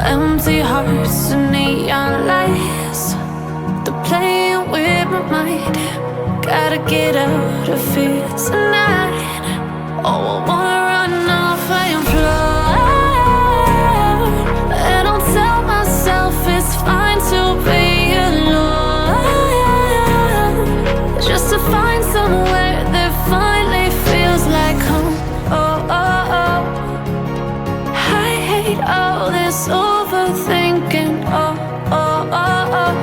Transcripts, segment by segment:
Empty hearts and neon lights, they're playing with my mind. Gotta get out of here tonight. Oh, I wanna run off and fly, and I'll tell myself it's fine to be alone, just to find somewhere that finally feels like home. Oh, oh, oh. I hate all this overthinking. Oh, oh, oh, oh.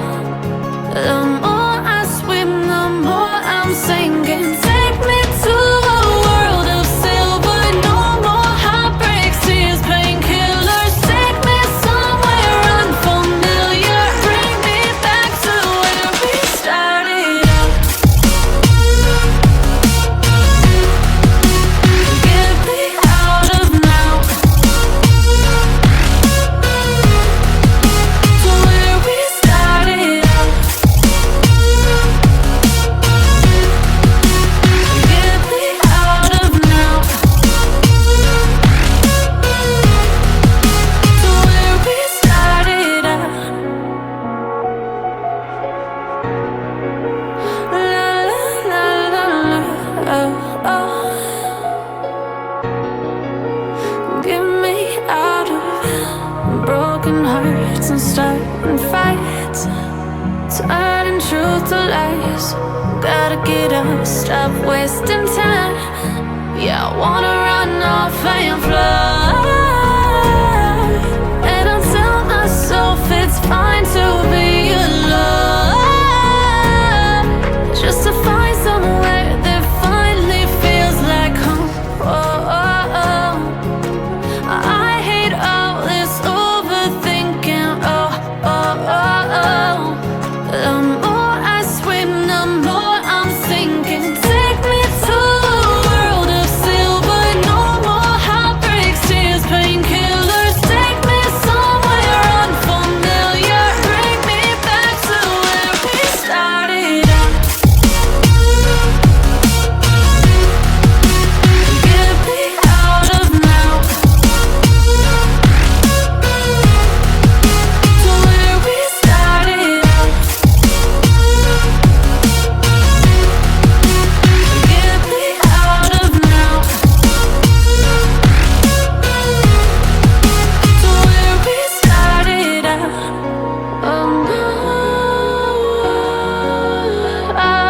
The more I swim, the more I'm sinking. Take me to a world of silver. No more heartbreaks, tears, painkillers. Take me somewhere unfamiliar. Bring me back to where we started out. Get me out of now, to where we started out. Get me out of now, to where we started out. La la la la la, oh, oh. Get me out of broken hearts and starting fights, turning truth to lies. Gotta get up, stop wasting time. Yeah, I wanna run off and fly, and I'll tell myself it's fine to be alone, just to find somewhere that finally feels like home. Oh, oh, oh. I hate all this overthinking. Oh, oh, oh, oh. The more I swim, the more I'm sinking. Take me to a world of silver. No more heartbreaks, tears, painkillers. Take me somewhere unfamiliar. Bring me back to where we started out. Get me out of now, to where we started out. Get me out of now, to where we started out. Oh no, oh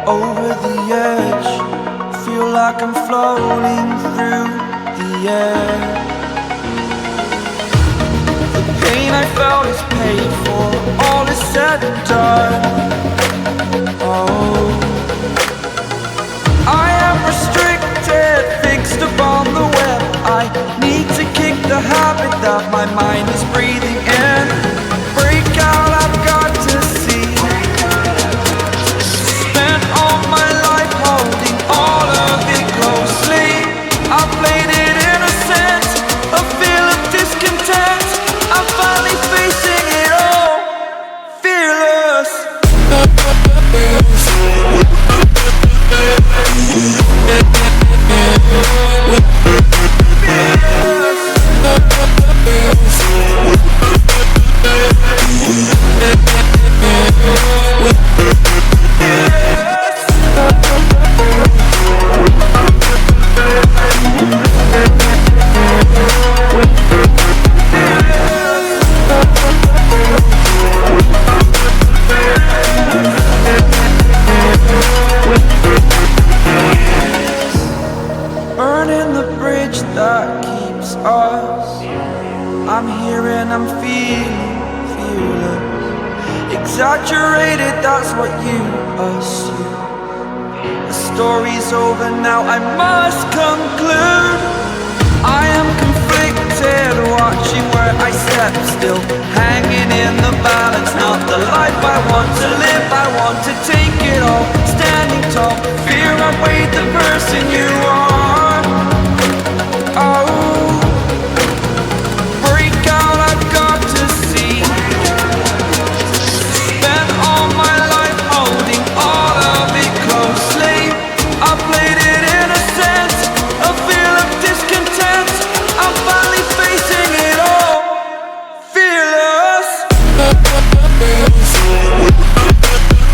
Over the edge, feel like I'm floating through the air. The pain I felt is paid for, all is said and done. Oh, I am restricted, fixed upon the web. I need to kick the habit that my mind is breathing in. Break out, I've got to see. Spent all my life holding all of it closely. I played it innocent, a feel of discontent. I'm finally facing it all, fearless. I'm feeling fearless. Exaggerated, that's what you assume. The story's over now, I must conclude. I am conflicted, watching where I step still, hanging in the balance. Not the life I want to live, I want to take it all. Standing tall, fear I weighed the